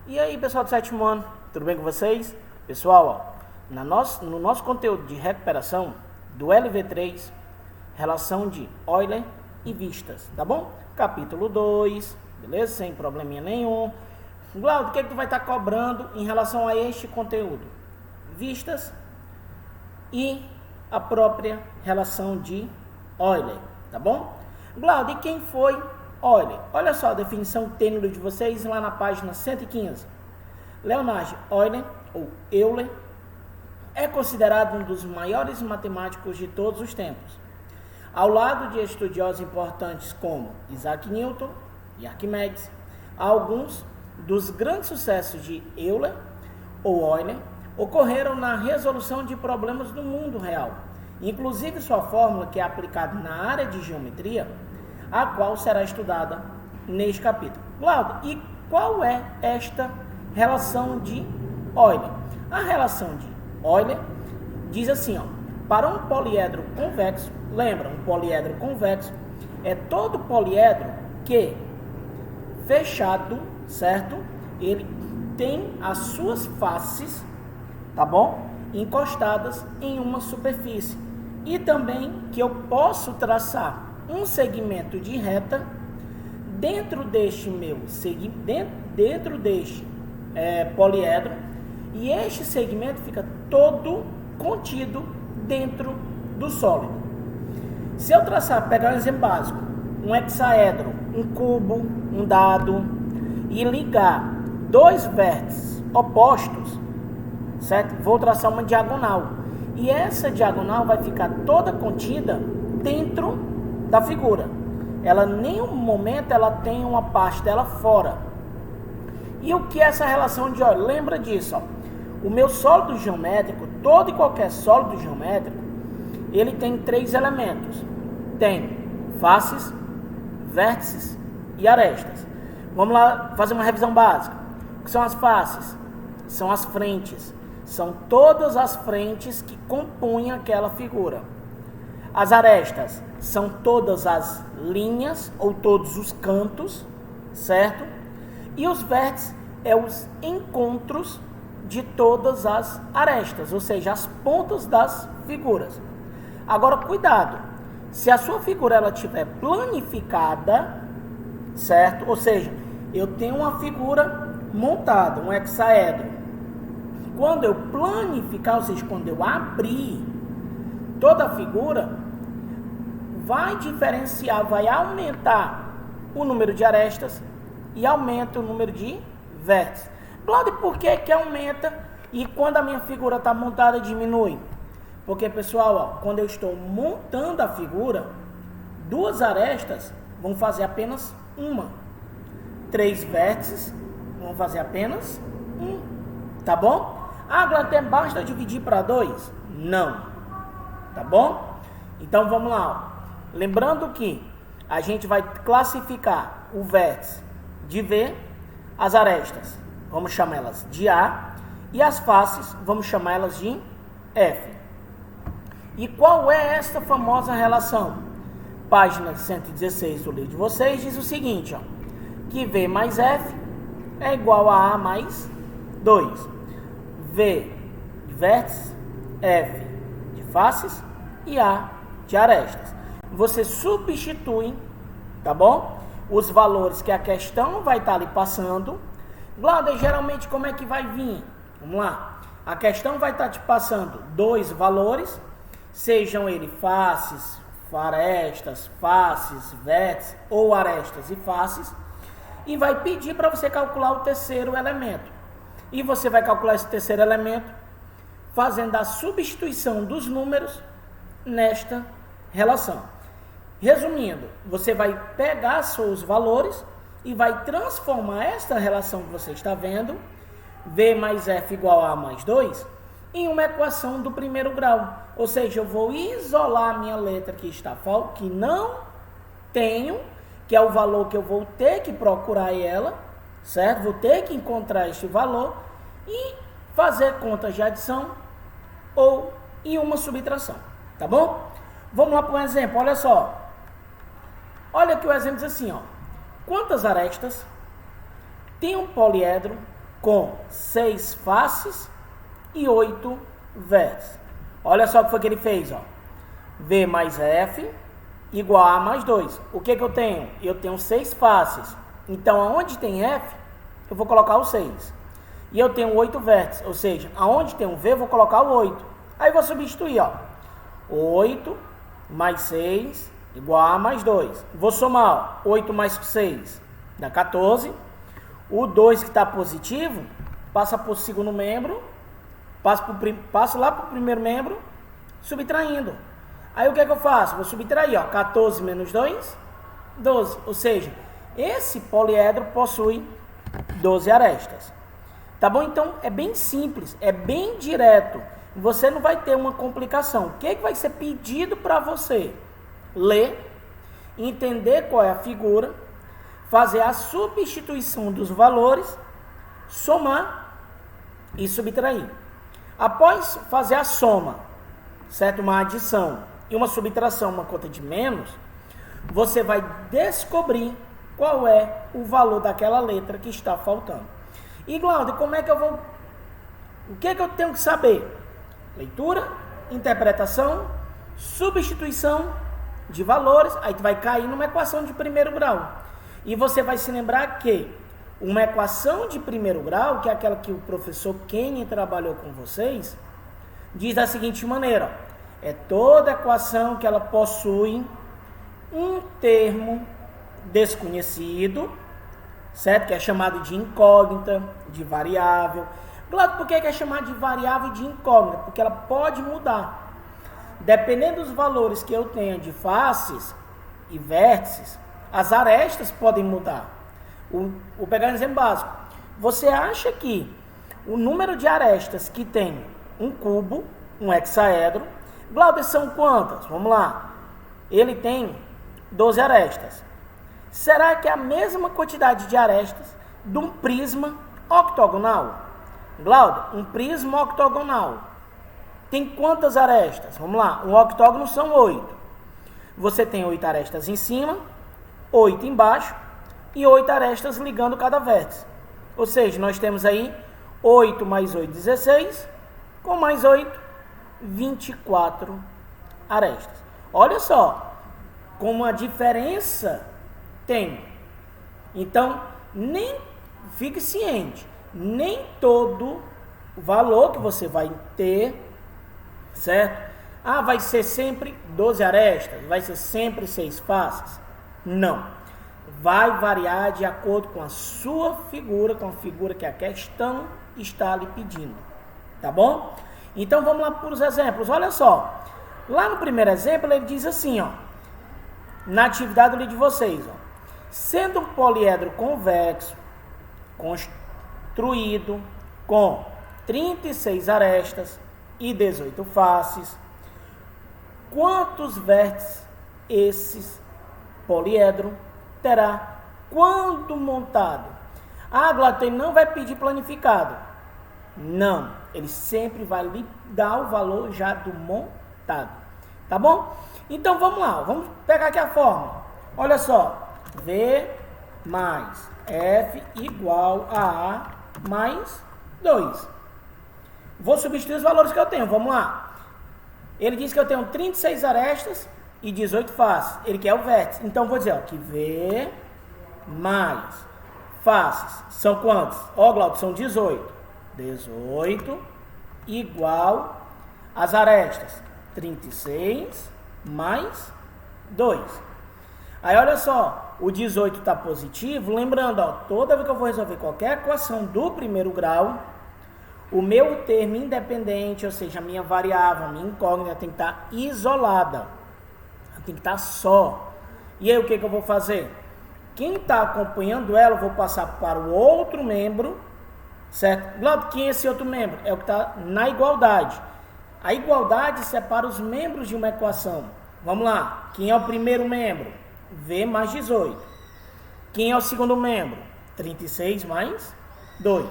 E aí, pessoal do sétimo ano, tudo bem com vocês? Pessoal, ó, no nosso conteúdo de recuperação do LV3, relação de Euler e vistas, tá bom? Capítulo 2, beleza? Sem probleminha nenhum. Glauco, o que é que tu vai estar cobrando em relação a este conteúdo? Vistas e a própria relação de Euler, tá bom? Glauco, e quem foi Euler? Olha só a definição tênue de vocês lá na página 115. Leonhard Euler, ou Euler, é considerado um dos maiores matemáticos de todos os tempos. Ao lado de estudiosos importantes como Isaac Newton e Arquimedes, alguns dos grandes sucessos de Euler ou Euler ocorreram na resolução de problemas do mundo real, inclusive sua fórmula, que é aplicada na área de geometria, a qual será estudada neste capítulo. Glauco, e qual é esta relação de Euler? A relação de Euler diz assim, ó, para um poliedro convexo, lembra, um poliedro convexo é todo poliedro que, fechado, certo? Ele tem as suas faces, tá bom? Encostadas em uma superfície. E também que eu posso traçar um segmento de reta dentro deste poliedro, e este segmento fica todo contido dentro do sólido. Se eu pegar um exemplo básico, um hexaedro, um cubo, um dado, e ligar dois vértices opostos, certo? Vou traçar uma diagonal. E essa diagonal vai ficar toda contida dentro da figura. Ela, em nenhum momento, ela tem uma parte dela fora. E o que é essa relação de Euler? Lembra disso, ó. O meu sólido geométrico, todo e qualquer sólido geométrico, ele tem três elementos. Tem faces, vértices e arestas. Vamos lá fazer uma revisão básica. O que são as faces? São as frentes. São todas as frentes que compõem aquela figura. As arestas são todas as linhas ou todos os cantos, certo? E os vértices é os encontros de todas as arestas, ou seja, as pontas das figuras. Agora, cuidado. Se a sua figura ela estiver planificada, certo? Ou seja, eu tenho uma figura montada, um hexaedro. Quando eu planificar, ou seja, quando eu abrir toda a figura, vai diferenciar, vai aumentar o número de arestas e aumenta o número de vértices. Claro, por que que aumenta e quando a minha figura está montada diminui? Porque, pessoal, ó, quando eu estou montando a figura, duas arestas vão fazer apenas uma. Três vértices vão fazer apenas um. Tá bom? Ah, até basta dividir para 2? Não. Tá bom? Então, vamos lá. Ó. Lembrando que a gente vai classificar o vértice de V, as arestas, vamos chamar elas de A, e as faces, vamos chamar elas de F. E qual é esta famosa relação? Página 116 do livro de vocês diz o seguinte, ó, que V mais F é igual a A mais 2. V de vértices, F de faces e A de arestas. Você substitui, tá bom? Os valores que a questão vai estar ali passando. Glauder, geralmente como é que vai vir? Vamos lá. A questão vai estar te passando dois valores, sejam eles faces, arestas, faces, vértices ou arestas e faces, e vai pedir para você calcular o terceiro elemento. E você vai calcular esse terceiro elemento fazendo a substituição dos números nesta relação. Resumindo, você vai pegar seus valores e vai transformar esta relação que você está vendo, V mais F igual a A mais 2, em uma equação do primeiro grau. Ou seja, eu vou isolar a minha letra que não tenho, que é o valor que eu vou ter que procurar ela, certo? Vou ter que encontrar este valor e fazer contas de adição ou em uma subtração, tá bom? Vamos lá para um exemplo, olha só. Olha que o exemplo diz assim, ó. Quantas arestas tem um poliedro com 6 faces e 8 vértices. Olha só o que foi que ele fez, ó. V mais F igual a mais 2. O que que eu tenho? Eu tenho 6 faces. Então, aonde tem F, eu vou colocar o 6. E eu tenho 8 vértices, ou seja, aonde tem um V, eu vou colocar o 8. Aí eu vou substituir, ó. 8 mais 6 igual a mais 2. Vou somar, ó. 8 mais 6 dá 14. O 2 que está positivo, passa para o segundo membro, passo lá para o primeiro membro, subtraindo. Aí o que é que eu faço? Vou subtrair, ó. 14 menos 2, 12. Ou seja, esse poliedro possui 12 arestas. Tá bom? Então, é bem simples, é bem direto. Você não vai ter uma complicação. O que é que vai ser pedido para você? Ler, entender qual é a figura, fazer a substituição dos valores, somar e subtrair. Após fazer a soma, certo? Uma adição e uma subtração, uma conta de menos, você vai descobrir qual é o valor daquela letra que está faltando. E, Glaude, como é que eu vou... O que é que eu tenho que saber? Leitura, interpretação, substituição de valores. Aí tu vai cair numa equação de primeiro grau. E você vai se lembrar que uma equação de primeiro grau, que é aquela que o professor Kenny trabalhou com vocês, diz da seguinte maneira: é toda equação que ela possui um termo desconhecido, certo? Que é chamado de incógnita, de variável. Claro, por que é chamado de variável e de incógnita? Porque ela pode mudar. Dependendo dos valores que eu tenha de faces e vértices, as arestas podem mudar. Vou pegar um exemplo básico. Você acha que o número de arestas que tem um cubo, um hexaedro, Glauber, são quantas? Vamos lá. Ele tem 12 arestas. Será que é a mesma quantidade de arestas de um prisma octogonal? Glauber, um prisma octogonal tem quantas arestas? Vamos lá, um octógono são 8. Você tem 8 arestas em cima, 8 embaixo e 8 arestas ligando cada vértice. Ou seja, nós temos aí 8 mais 8, 16, com mais 8, 24 arestas. Olha só como a diferença tem. Então, nem fique ciente, nem todo valor que você vai ter, certo? Ah, vai ser sempre 12 arestas, vai ser sempre 6 faces? Não. Vai variar de acordo com a sua figura, com a figura que a questão está lhe pedindo. Tá bom? Então, vamos lá para os exemplos. Olha só. Lá no primeiro exemplo, ele diz assim, ó. Na atividade ali de vocês, ó. Sendo um poliedro convexo, construído com 36 arestas e 18 faces, quantos vértices esses poliedro terá quando montado? Ah, Glauber, ele não vai pedir planificado. Não, ele sempre vai lhe dar o valor já do montado. Tá bom? Então vamos lá, vamos pegar aqui a fórmula. Olha só, V mais F igual a mais 2. Vou substituir os valores que eu tenho, vamos lá. Ele diz que eu tenho 36 arestas e 18 faces. Ele quer o vértice. Então, vou dizer ó, que V mais faces são quantos? Ó, Glauber, são 18. 18 igual as arestas. 36 mais 2. Aí, olha só, o 18 está positivo. Lembrando, ó, toda vez que eu vou resolver qualquer equação do primeiro grau, o meu termo independente, ou seja, a minha variável, a minha incógnita, tem que estar isolada. Ela tem que estar só. E aí, o que eu vou fazer? Quem está acompanhando ela, eu vou passar para o outro membro, certo? Glauber, quem é esse outro membro? É o que está na igualdade. A igualdade separa os membros de uma equação. Vamos lá. Quem é o primeiro membro? V mais 18. Quem é o segundo membro? 36 mais 2.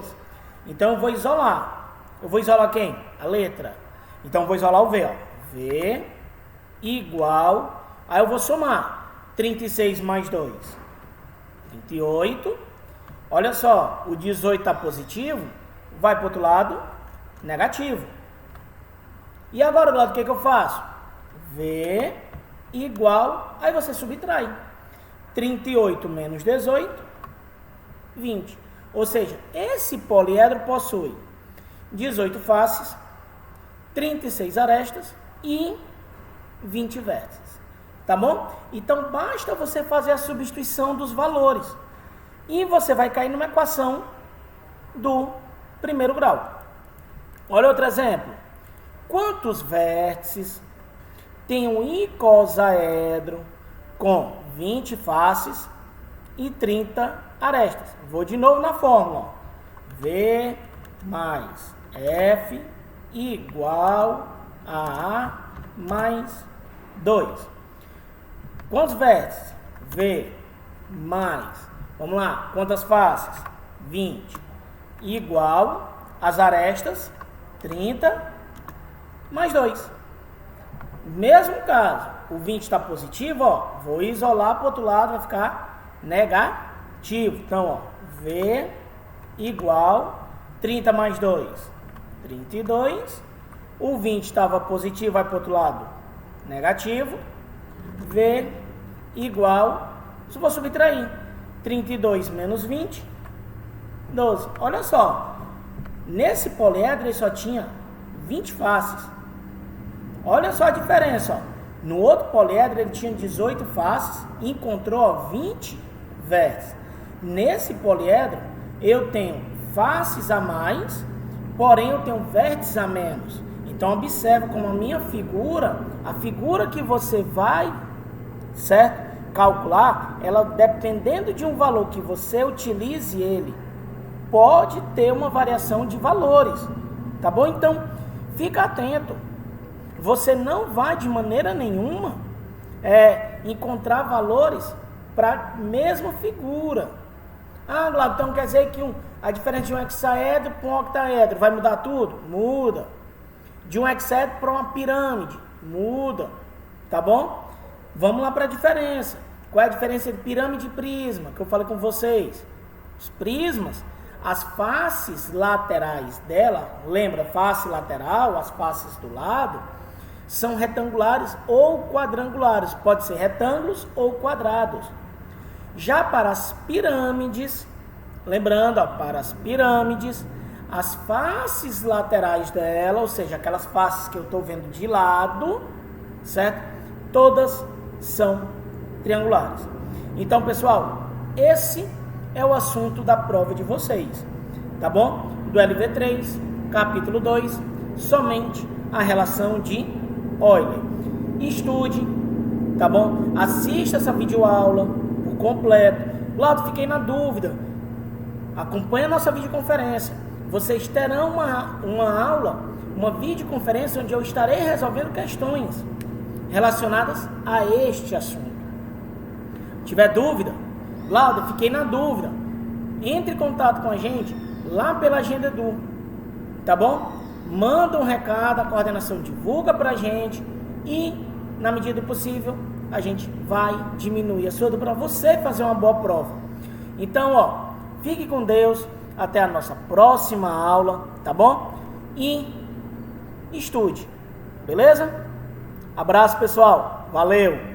Então, eu vou isolar. Eu vou isolar quem? A letra. Então, eu vou isolar o V. Ó. V igual... Aí, eu vou somar. 36 mais 2. 38. Olha só, o 18 está positivo, vai para o outro lado, negativo. E agora, do lado, o que eu faço? V igual, aí você subtrai. 38 menos 18, 20. Ou seja, esse poliedro possui 18 faces, 36 arestas e 20 vértices. Tá bom? Então, basta você fazer a substituição dos valores. E você vai cair numa equação do primeiro grau. Olha outro exemplo. Quantos vértices tem um icosaedro com 20 faces e 30 arestas? Vou de novo na fórmula. V mais F igual a A mais 2. Quantos vértices? V mais, vamos lá, quantas faces? 20. Igual as arestas, 30 mais 2. Mesmo caso, o 20 está positivo, ó, vou isolar para o outro lado, vai ficar negativo. Então, ó, V igual 30 mais 2, 32. O 20 estava positivo, vai para o outro lado, negativo. V igual, se eu vou subtrair, 32 menos 20, 12. Olha só, nesse poliedro ele só tinha 20 faces. Olha só a diferença, ó. No outro poliedro ele tinha 18 faces e encontrou, ó, 20 vértices. Nesse poliedro eu tenho faces a mais, porém eu tenho vértices a menos. Então observa como a minha figura, a figura que você vai, certo, calcular, ela dependendo de um valor que você utilize ele, pode ter uma variação de valores, tá bom? Então fica atento. Você não vai de maneira nenhuma encontrar valores para a mesma figura. Ah, Glauco, então quer dizer que a diferença de um hexaedro para um octaedro vai mudar tudo? Muda. De um hexaedro para uma pirâmide? Muda. Tá bom? Vamos lá para a diferença. Qual é a diferença de pirâmide e prisma que eu falei com vocês? Os prismas, as faces laterais dela, lembra, face lateral, as faces do lado, são retangulares ou quadrangulares, pode ser retângulos ou quadrados. Já para as pirâmides, lembrando, ó, para as pirâmides, as faces laterais dela, ou seja, aquelas faces que eu estou vendo de lado, certo? Todas são triangulares. Então, pessoal, esse é o assunto da prova de vocês, tá bom? Do LV3, capítulo 2, somente a relação de Euler. Estude, tá bom? Assista essa videoaula por completo. Lado, fiquei na dúvida. Acompanhe a nossa videoconferência. Vocês terão uma aula, uma videoconferência onde eu estarei resolvendo questões relacionadas a este assunto. Tiver dúvida, Lauda, fiquei na dúvida, entre em contato com a gente lá pela Agenda Edu, tá bom? Manda um recado, a coordenação divulga pra gente e, na medida do possível, a gente vai diminuir a sua dúvida para você fazer uma boa prova. Então, ó, fique com Deus, até a nossa próxima aula, tá bom? E estude, beleza? Abraço, pessoal, valeu!